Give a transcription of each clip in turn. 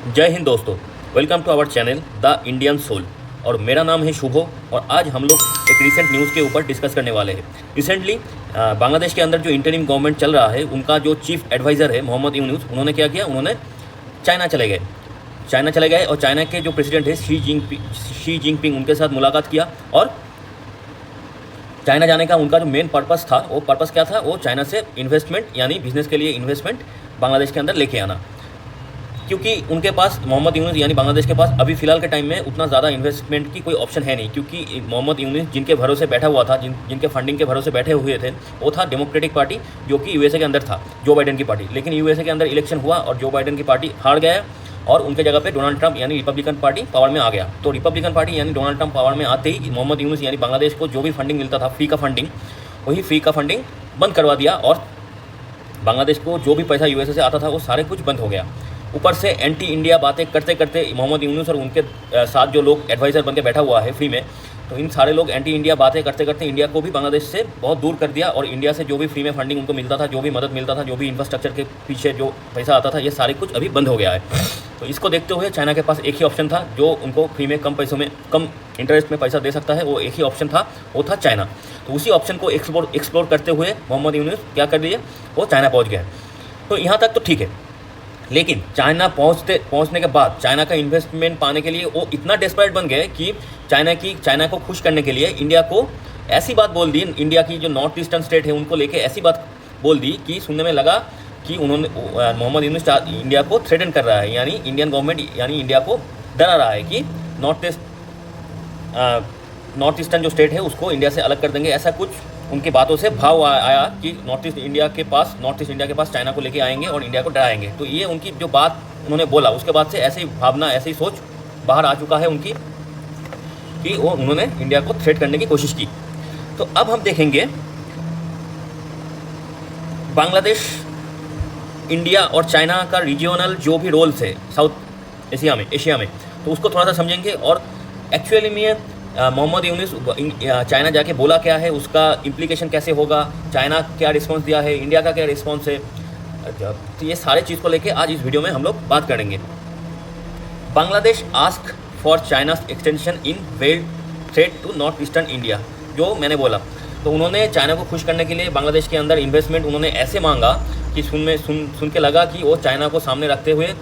जय हिंद दोस्तों, welcome to our channel the Indian soul. और मेरा नाम है शुभो और आज हम लोग एक रिसेंट न्यूज़ के ऊपर डिस्कस करने वाले हैं। रिसेंटली बांग्लादेश के अंदर जो इंटरिम गवर्नमेंट चल रहा है उनका जो चीफ एडवाइज़र है मोहम्मद यूनुस, उन्होंने क्या किया, उन्होंने चाइना चले गए और चाइना के जो प्रेसिडेंट है शी जिनपिंग उनके साथ मुलाकात किया। और चाइना जाने का उनका जो मेन पर्पस था, वो पर्पस क्या था, वो चाइना से इन्वेस्टमेंट यानी बिजनेस के लिए इन्वेस्टमेंट बांग्लादेश के अंदर लेके आना। क्योंकि उनके पास मोहम्मद यूनुस यानी बांग्लादेश के पास अभी फ़िलहाल के टाइम में उतना ज़्यादा इन्वेस्टमेंट की कोई ऑप्शन है नहीं, क्योंकि मोहम्मद यूनुस जिनके भरोसे बैठा हुआ था, जिनके फंडिंग के भरोसे बैठे हुए थे, वो था डेमोक्रेटिक पार्टी, जो कि यूएसए के अंदर था, जो बाइडेन की पार्टी। लेकिन यूएसए के अंदर इलेक्शन हुआ और जो बाइडेन की पार्टी हार गया और उनके जगह पे डोनाल्ड ट्रंप यानी रिपब्लिकन पार्टी पावर में आ गया। तो रिपब्लिकन पार्टी यानी डोनाल्ड ट्रंप पावर में आते ही मोहम्मद यूनुस यानी बांग्लादेश को जो भी फंडिंग मिलता था, फ्री का फंडिंग, वही फ्री का फंडिंग बंद करवा दिया और बांग्लादेश को जो भी पैसा यूएसए से आता था वो सारे कुछ बंद हो गया। ऊपर से एंटी इंडिया बातें करते करते मोहम्मद यूनुस और उनके साथ जो लोग एडवाइज़र बन के बैठा हुआ है फ्री में, तो इन सारे लोग एंटी इंडिया बातें करते करते इंडिया को भी बांग्लादेश से बहुत दूर कर दिया। और इंडिया से जो भी फ्री में फंडिंग उनको मिलता था, जो भी मदद मिलता था, जो भी इंफ्रास्ट्रक्चर के पीछे जो पैसा आता था, ये सारे कुछ अभी बंद हो गया है। तो इसको देखते हुए चाइना के पास एक ही ऑप्शन था जो उनको फ्री में कम पैसों में, कम इंटरेस्ट में पैसा दे सकता है, वो एक ही ऑप्शन था, वो था चाइना। तो उसी ऑप्शन को एक्सप्लोर करते हुए मोहम्मद यूनुस क्या कर दिए, वो चाइना पहुँच गए। तो यहाँ तक तो ठीक है, लेकिन चाइना पहुंचने के बाद चाइना का इन्वेस्टमेंट पाने के लिए वो इतना डेस्परेट बन गए कि चाइना को खुश करने के लिए इंडिया को ऐसी बात बोल दी, इंडिया की जो नॉर्थ ईस्टर्न स्टेट है उनको लेके ऐसी बात बोल दी कि सुनने में लगा कि उन्होंने मोहम्मद यूनुस इंडिया को थ्रेटन कर रहा है, यानी इंडियन गवर्नमेंट यानी इंडिया को डरा रहा है कि नॉर्थ ईस्टर्न जो स्टेट है उसको इंडिया से अलग कर देंगे। ऐसा कुछ उनकी बातों से भाव आया कि नॉर्थ ईस्ट इंडिया के पास चाइना को लेके आएंगे और इंडिया को डराएंगे। तो ये उनकी जो बात उन्होंने बोला, उसके बाद से ऐसी भावना, ऐसी सोच बाहर आ चुका है उनकी कि वो उन्होंने इंडिया को थ्रेट करने की कोशिश की। तो अब हम देखेंगे बांग्लादेश, इंडिया और चाइना का रीजनल जो भी रोल्स है साउथ एशिया में, तो उसको थोड़ा सा समझेंगे। और एक्चुअली में मोहम्मद यूनुस चाइना जाके बोला क्या है, उसका इम्प्लीकेशन कैसे होगा, चाइना क्या रिस्पांस दिया है, इंडिया का क्या रिस्पांस है, तो ये सारे चीज़ को लेके आज इस वीडियो में हम लोग बात करेंगे। Bangladesh ask for China's extension in veiled threat to north eastern India, जो मैंने बोला, तो उन्होंने चाइना को खुश करने के लिए बांग्लादेश के अंदर इन्वेस्टमेंट उन्होंने ऐसे मांगा कि सुन के लगा कि वो चाइना को सामने रखते हुए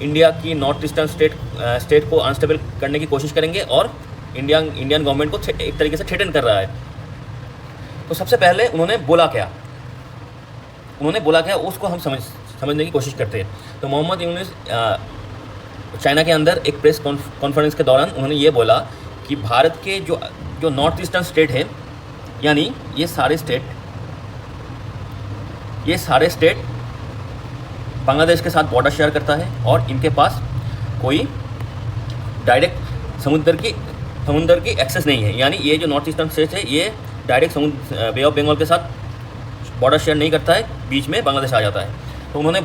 इंडिया की नॉर्थ ईस्टर्न स्टेट को अनस्टेबल करने की कोशिश करेंगे और इंडियन गवर्नमेंट को एक तरीके से थ्रेटन कर रहा है। तो सबसे पहले उन्होंने बोला क्या उसको हम समझने की कोशिश करते हैं। तो मोहम्मद यूनुस चाइना के अंदर एक प्रेस कॉन्फ्रेंस के दौरान उन्होंने ये बोला कि भारत के जो नॉर्थ ईस्टर्न स्टेट है, यानी ये सारे स्टेट बांग्लादेश के साथ बॉर्डर शेयर करता है और इनके पास कोई डायरेक्ट समुंदर की एक्सेस नहीं है। यानी ये जो नॉर्थ ईस्टर्न स्टेट है ये डायरेक्ट बे ऑफ बंगाल के साथ बॉर्डर शेयर नहीं करता है, बीच में बांग्लादेश आ जाता है। तो उन्होंने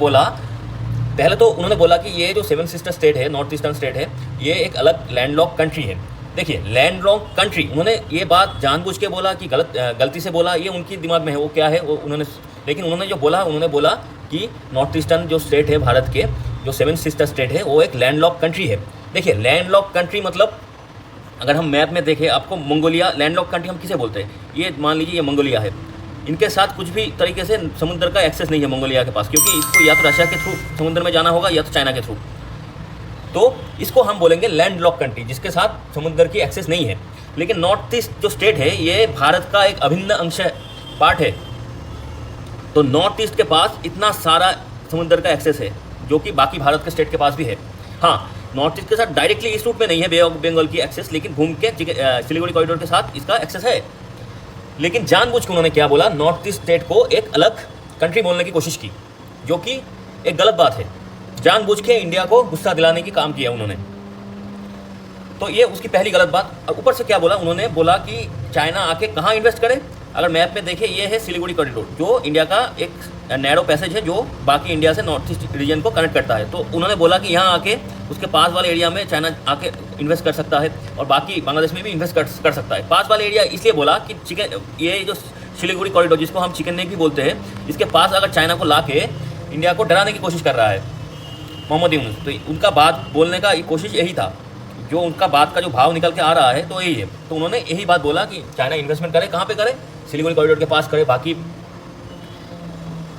बोला कि ये जो 7 सिस्टर स्टेट है, नॉर्थ ईस्टर्न स्टेट है, ये एक अलग लैंडलॉक कंट्री है। देखिए, लैंडलॉक कंट्री, उन्होंने ये बात जानबूझ के बोला कि गलती से बोला, ये उनकी दिमाग में है, वो क्या है वो लेकिन उन्होंने बोला कि नॉर्थ ईस्टर्न जो स्टेट है भारत के, जो 7 सिस्टर स्टेट है, वो एक लैंडलॉक कंट्री है। देखिए, लैंडलॉक कंट्री मतलब अगर हम मैप में देखें, आपको मंगोलिया, लैंडलॉक कंट्री हम किसे बोलते हैं, ये मान लीजिए ये मंगोलिया है, इनके साथ कुछ भी तरीके से समुद्र का एक्सेस नहीं है मंगोलिया के पास, क्योंकि इसको या तो रशिया के थ्रू समुद्र में जाना होगा या तो चाइना के थ्रू। तो इसको हम बोलेंगे लैंडलॉक कंट्री, जिसके साथ समुद्र की एक्सेस नहीं है। लेकिन नॉर्थ ईस्ट जो स्टेट है ये भारत का एक अभिन्न अंश पार्ट है। तो नॉर्थ ईस्ट के पास इतना सारा समुद्र का एक्सेस है जो कि बाकी भारत के स्टेट के पास भी है। हाँ, नॉर्थ ईस्ट के साथ डायरेक्टली इस रूट में नहीं है बे ऑफ बंगाल की एक्सेस, लेकिन घूम के सिलीगुड़ी कॉरिडोर के साथ इसका एक्सेस है। लेकिन जानबूझ के उन्होंने क्या बोला, नॉर्थ ईस्ट स्टेट को एक अलग कंट्री बोलने की कोशिश की, जो कि एक गलत बात है। जानबूझ के इंडिया को गुस्सा दिलाने की काम किया उन्होंने। तो ये उसकी पहली गलत बात। और ऊपर से क्या बोला, उन्होंने बोला कि चाइना आके कहाँ इन्वेस्ट करे। अगर मैप में देखें, ये है सिलीगुड़ी कॉरिडोर, जो इंडिया का एक नैरो पैसेज है जो बाकी इंडिया से नॉर्थ ईस्ट रीजन को कनेक्ट करता है। तो उन्होंने बोला कि यहाँ आके उसके पास वाले एरिया में चाइना आके इन्वेस्ट कर सकता है और बाकी बांग्लादेश में भी इन्वेस्ट कर सकता है। पास वाले एरिया इसलिए बोला कि ये जो सिलीगुड़ी कॉरिडोर, जिसको हम चिकन नेक भी बोलते हैं, इसके पास अगर चाइना को ला के इंडिया को डराने की कोशिश कर रहा है। मोहम्मद यूनुस। तो उनका बात बोलने का कोशिश यही था, जो उनका बात का जो भाव निकल के आ रहा है तो यही है। तो उन्होंने यही बात बोला कि चाइना इन्वेस्टमेंट करे, कहाँ पे करे, सिलीगुड़ी कॉरिडोर के पास करे, बाकी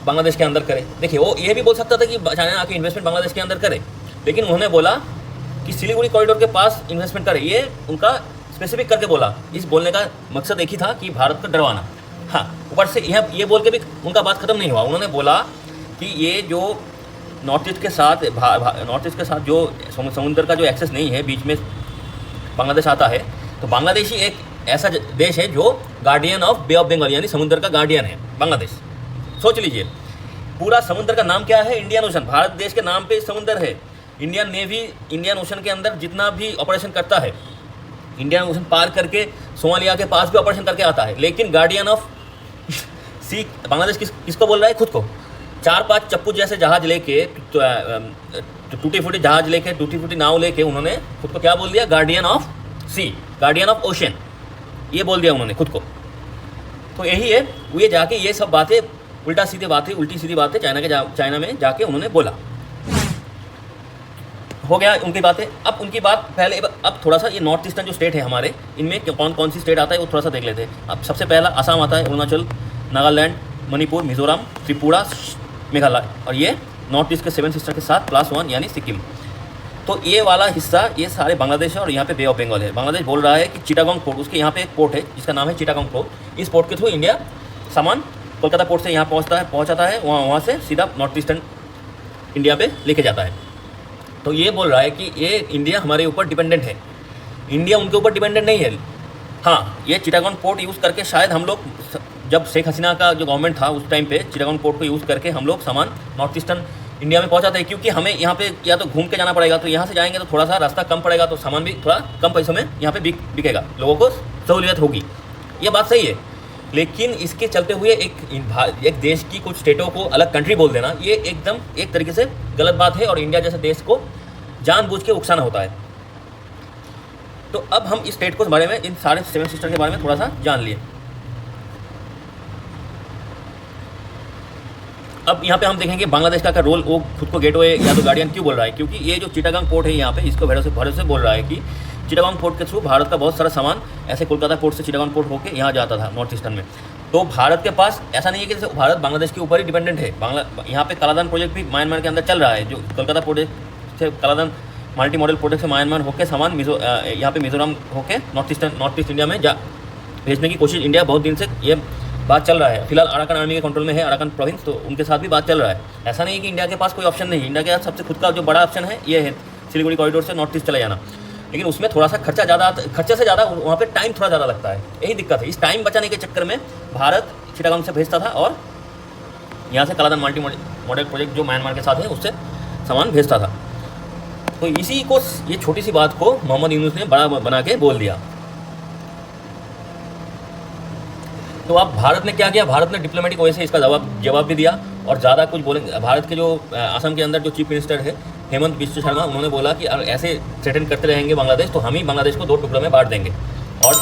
बांग्लादेश के अंदर करे। देखिए वो ये भी बोल सकता था कि चाइना आके इन्वेस्टमेंट बांग्लादेश के अंदर करे, लेकिन उन्होंने बोला कि सिलीगुड़ी कॉरिडोर के पास इन्वेस्टमेंट करे, ये उनका स्पेसिफिक करके बोला। इस बोलने का मकसद एक ही था कि भारत को डरवाना। हाँ, ऊपर से यह ये बोल के भी उनका बात खत्म नहीं हुआ। उन्होंने बोला कि ये जो नॉर्थ ईस्ट के साथ जो समुद्र का जो एक्सेस नहीं है, बीच में बांग्लादेश आता है, तो बांग्लादेश ही एक ऐसा देश है जो guardian of Bay of Bengal, यानी समुद्र का गार्डियन है बांग्लादेश। सोच लीजिए, पूरा समुद्र का नाम क्या है, इंडियन ओशन। भारत देश के नाम पे समुद्र है। इंडियन नेवी इंडियन ओशन के अंदर जितना भी ऑपरेशन करता है, इंडियन ओशन पार करके सोमालिया के पास भी ऑपरेशन करके आता है, लेकिन गार्डियन ऑफ सी बांग्लादेश किसको बोल रहा है, खुद को। 4-5 चप्पू जैसे जहाज लेके, टूटी फूटी जहाज लेके, टूटी फूटी नाव लेके उन्होंने खुद को क्या बोल दिया, guardian of sea, guardian of ocean, ये बोल दिया उन्होंने खुद को। तो यही है, ये जाके ये सब बातें उल्टी सीधी बातें चाइना में जाके उन्होंने बोला। हो गया उनकी बातें। अब उनकी बात पहले, अब थोड़ा सा ये नॉर्थ ईस्टर्न जो स्टेट है हमारे, इनमें कौन कौन सी स्टेट आता है वो थोड़ा सा देख लेते हैं। अब सबसे पहला असम आता है, अरुणाचल, नागालैंड, मणिपुर, मिजोरम, त्रिपुरा, मेघालय, और ये नॉर्थ ईस्ट के 7 सिस्टर के साथ +1 यानी सिक्किम। तो ये वाला हिस्सा ये सारे बांग्लादेश है, और यहाँ पे बे ऑफ बंगाल है। बांग्लादेश बोल रहा है कि चिटागोंग पोर्ट, उसके यहाँ पे एक पोर्ट है जिसका नाम है चिटागोंग पोर्ट। इस पोर्ट के थ्रू इंडिया सामान कोलकाता पोर्ट से यहाँ पहुँचाता है, वहाँ से सीधा नॉर्थ ईस्टर्न इंडिया पे लेके जाता है। तो ये बोल रहा है कि ये इंडिया हमारे ऊपर डिपेंडेंट है, इंडिया उनके ऊपर डिपेंडेंट नहीं है। हाँ, ये चिटागोंग पोर्ट यूज़ करके शायद हम लोग, जब शेख हसीना का जो गवर्नमेंट था उस टाइम पे, चिटागोंग पोर्ट को यूज़ करके हम लोग सामान नॉर्थ ईस्टर्न इंडिया में पहुंचाते हैं, क्योंकि हमें यहाँ पे या तो घूम के जाना पड़ेगा, तो यहाँ से जाएंगे तो थोड़ा सा रास्ता कम पड़ेगा, तो सामान भी थोड़ा कम पैसों में यहाँ पे बिकेगा, लोगों को सहूलियत होगी। ये बात सही है, लेकिन इसके चलते हुए एक देश की कुछ स्टेटों को अलग कंट्री बोल देना, ये एकदम एक तरीके से गलत बात है, और इंडिया जैसे देश को जानबूझ के उकसाना होता है। तो अब हम इस स्टेट को बारे में, इन सारे 7 सिस्टर के बारे में थोड़ा सा जान लिए। अब यहाँ पे हम देखेंगे बांग्लादेश का रोल, वो खुद को गेटवे या तो गार्डियन क्यों बोल रहा है, क्योंकि ये जो चिटागोंग पोर्ट है यहाँ पे, इसको भरोसे बोल रहा है कि चिटागोंग पोर्ट के थ्रू भारत का बहुत सारा सामान ऐसे कोलकाता पोर्ट से चिटागोंग पोर्ट होकर यहाँ जाता था नॉर्थ ईस्टर्न में। तो भारत के पास ऐसा नहीं है कि जैसे भारत बांग्लादेश के ऊपर ही डिपेंडेंट है। यहाँ पे कालादान प्रोजेक्ट भी म्यांमार के अंदर चल रहा है, जो कोलकाता प्रोजेक्ट से, कालादान मल्टी मॉडल प्रोजेक्ट से म्यांमार होकर सामान यहाँ पे मिजोरम होकर नॉर्थ ईस्ट इंडिया में भेजने की कोशिश इंडिया बहुत दिन से ये बात चल रहा है। फिलहाल अराकान आर्मी के कंट्रोल में है अराकान प्रोविंस, तो उनके साथ भी बात चल रहा है। ऐसा नहीं है कि इंडिया के पास कोई ऑप्शन नहीं है, इंडिया के पास सबसे खुद का जो बड़ा ऑप्शन है ये है सिलीगुड़ी कॉरिडोर से नॉर्थ ईस्ट चला जाना, लेकिन उसमें थोड़ा सा खर्चे से ज़्यादा वहाँ पे टाइम थोड़ा ज़्यादा लगता है, यही दिक्कत है। इस टाइम बचाने के चक्कर में भारत चिटागोंग से भेजता था और यहाँ से कालादान मल्टी मॉडल प्रोजेक्ट जो म्यांमार के साथ है उससे सामान भेजता था। तो इसी को, ये छोटी सी बात को मोहम्मद यूनुस ने बड़ा बना के बोल दिया। तो अब भारत ने क्या किया, भारत ने डिप्लोमेटिक वजह से इसका जवाब भी दिया, और ज़्यादा कुछ बोलेंगे। भारत के जो असम के अंदर जो चीफ मिनिस्टर है हेमंत बिस्व शर्मा, उन्होंने बोला कि अगर ऐसे थ्रेटन करते रहेंगे बांग्लादेश, तो हम ही बांग्लादेश को 2 टुकड़ों में बांट देंगे और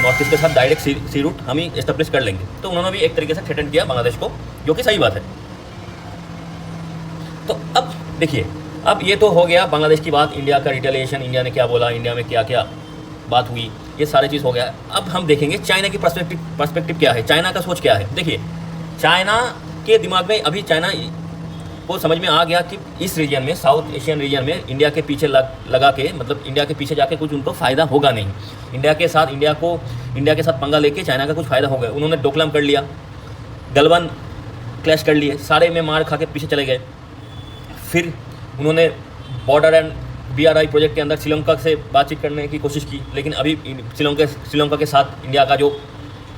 नॉर्थ ईस्ट के साथ डायरेक्ट सी रूट हम ही एस्टेब्लिश कर लेंगे। तो उन्होंने भी एक तरीके से थ्रेटन किया बांग्लादेश को, जो कि सही बात है। तो अब देखिए, अब ये तो हो गया बांग्लादेश की बात, इंडिया का रिटेलिएशन, इंडिया ने क्या बोला, इंडिया में क्या क्या बात हुई, ये सारी चीज़ हो गया। अब हम देखेंगे चाइना की पर्सपेक्टिव क्या है, चाइना का सोच क्या है। देखिए, चाइना के दिमाग में अभी चाइना को समझ में आ गया कि इस रीजन में, साउथ एशियन रीजन में इंडिया के पीछे लगा के, मतलब इंडिया के पीछे जाके कुछ उनको फ़ायदा होगा नहीं। इंडिया के साथ पंगा लेके चाइना का कुछ फ़ायदा होगा। उन्होंने डोकलाम कर लिया, गलवान क्लैश कर लिए, सारे में मार खा के पीछे चले गए। फिर उन्होंने बॉर्डर एंड BRI प्रोजेक्ट के अंदर श्रीलंका से बातचीत करने की कोशिश की, लेकिन अभी श्रीलंका के साथ इंडिया का जो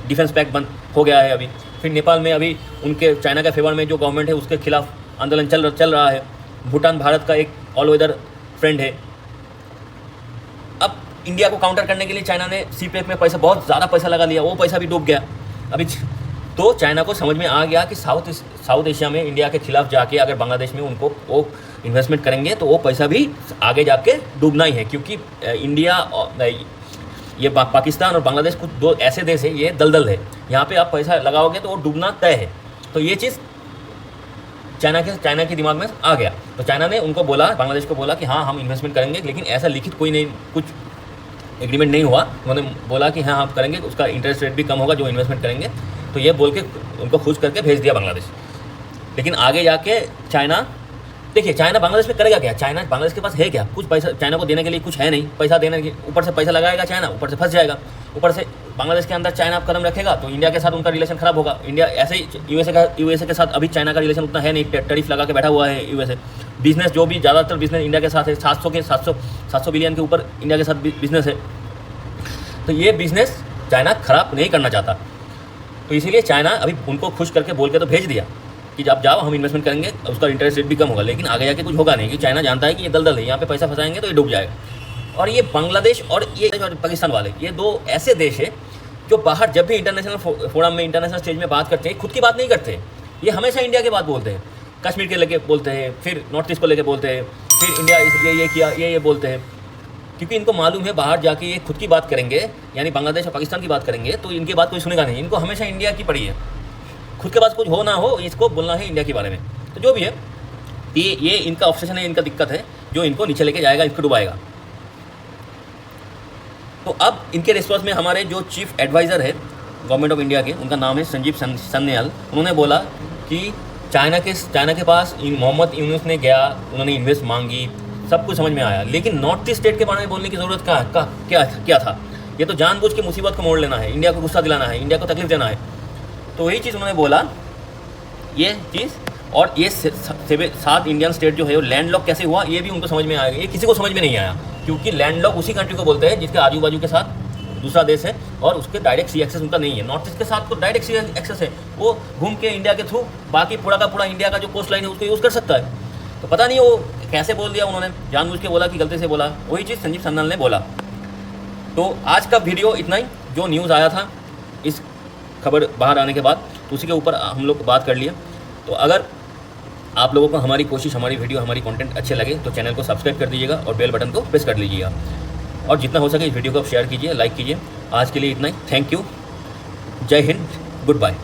डिफेंस पैक्ट बंद हो गया है अभी। फिर नेपाल में अभी उनके चाइना के फेवर में जो गवर्नमेंट है उसके खिलाफ आंदोलन चल रहा है। भूटान भारत का एक ऑल वेदर फ्रेंड है। अब इंडिया को काउंटर करने के लिए चाइना ने CPEC में बहुत ज़्यादा पैसा लगा लिया, वो पैसा भी डूब गया अभी। तो चाइना को समझ में आ गया कि साउथ एशिया में इंडिया के खिलाफ जाके अगर बांग्लादेश में उनको वो इन्वेस्टमेंट करेंगे तो वो पैसा भी आगे जाके डूबना ही है, क्योंकि इंडिया, ये पाकिस्तान और बांग्लादेश कुछ 2 ऐसे देश है, ये दलदल है, यहाँ पे आप पैसा लगाओगे तो वो डूबना तय है। तो ये चीज़ चाइना के दिमाग में आ गया। तो चाइना ने उनको बोला, बांग्लादेश को बोला कि हाँ हम इन्वेस्टमेंट करेंगे, लेकिन ऐसा लिखित कोई नहीं, कुछ एग्रीमेंट नहीं हुआ। उन्होंने बोला कि हाँ आप करेंगे, उसका इंटरेस्ट रेट भी कम होगा जो इन्वेस्टमेंट करेंगे। तो ये बोल के उनको खुश करके भेज दिया बांग्लादेश। लेकिन आगे जाके चाइना, देखिए चाइना बांग्लादेश में करेगा क्या? चाइना बांग्लादेश के पास है क्या? कुछ पैसा चाइना को देने के लिए कुछ है नहीं, पैसा देने के ऊपर से पैसा लगाएगा चाइना, ऊपर से फंस जाएगा। ऊपर से बांग्लादेश के अंदर चाइना कदम रखेगा तो इंडिया के साथ उनका रिलेशन खराब होगा। इंडिया ऐसे ही यूएसए के साथ अभी चाइना का रिलेशन उतना है नहीं, टैरिफ लगा के बैठा हुआ है यूएसए। बिजनेस जो भी ज़्यादातर बिजनेस इंडिया के साथ है, 700 बिलियन के ऊपर इंडिया के साथ बिजनेस है। तो ये बिजनेस चाइना खराब नहीं करना चाहता, तो इसीलिए चाइना अभी उनको खुश करके बोल के तो भेज दिया कि जब जाओ हम इन्वेस्टमेंट करेंगे, उसका इंटरेस्ट रेट भी कम होगा। लेकिन आगे जाके कुछ होगा नहीं, कि चाइना जानता है कि ये दलदल है, यहाँ पे पैसा फंसाएंगे तो ये डूब जाएगा। और ये बांग्लादेश और ये पाकिस्तान वाले, ये दो ऐसे देश है जो बाहर जब भी इंटरनेशनल फोरम में, इंटरनेशनल स्टेज में बात करते हैं, खुद की बात नहीं करते। ये हमेशा इंडिया की बात बोलते हैं, कश्मीर के लेके बोलते हैं, फिर नॉर्थ ईस्ट को लेके बोलते हैं, फिर इंडिया ये किया, ये बोलते हैं। क्योंकि इनको मालूम है बाहर जाके ये खुद की बात करेंगे, यानी बांग्लादेश और पाकिस्तान की बात करेंगे, तो इनकी बात कोई सुनेगा नहीं। इनको हमेशा इंडिया की पड़ी है, खुद के पास कुछ हो ना हो, इसको बोलना है इंडिया के बारे में। तो जो भी है, ये इनका ऑब्सेशन है, इनका दिक्कत है, जो इनको नीचे लेके जाएगा, इसको डुबाएगा। तो अब इनके रिस्पॉन्स में हमारे जो चीफ एडवाइज़र है गवर्नमेंट ऑफ इंडिया के, उनका नाम है संजीव सन्याल, उन्होंने बोला कि चाइना के पास मोहम्मद यूनुस ने गया, उन्होंने इन्वेस्ट मांगी, सब कुछ समझ में आया, लेकिन नॉर्थ ईस्ट स्टेट के बारे में बोलने की ज़रूरत क्या था? ये तो जानबूझ के मुसीबत को मोड़ लेना है, इंडिया को गुस्सा दिलाना है, इंडिया को तकलीफ देना है। तो वही चीज़ उन्होंने बोला, ये चीज़। और ये 7 इंडियन स्टेट जो है वो लैंडलॉक कैसे हुआ, ये भी उनको समझ में आएगा। ये किसी को समझ में नहीं आया, क्योंकि लैंडलॉक उसी कंट्री को बोलते हैं जिसके आजू बाजू के साथ दूसरा देश है और उसके डायरेक्ट सी एक्सेस उनका नहीं है। नॉर्थ ईस्ट के साथ तो डायरेक्ट सी एक्सेस है, वो घूम के इंडिया के थ्रू बाकी पूरा का पूरा इंडिया का जो कोस्ट लाइन है उसको यूज़ कर सकता है। तो पता नहीं वो कैसे बोल दिया उन्होंने, जानबूझ के बोला कि गलती से बोला, वही चीज़ संजीव सन्याल ने बोला। तो आज का वीडियो इतना ही, जो न्यूज़ आया था इस खबर बाहर आने के बाद, तो उसी के ऊपर हम लोग बात कर लिए। तो अगर आप लोगों को हमारी कोशिश, हमारी वीडियो, हमारी कंटेंट अच्छे लगे तो चैनल को सब्सक्राइब कर दीजिएगा और बेल बटन को प्रेस कर लीजिएगा। और जितना हो सके इस वीडियो को आप शेयर कीजिए, लाइक कीजिए। आज के लिए इतना ही, थैंक यू, जय हिंद, गुड बाय।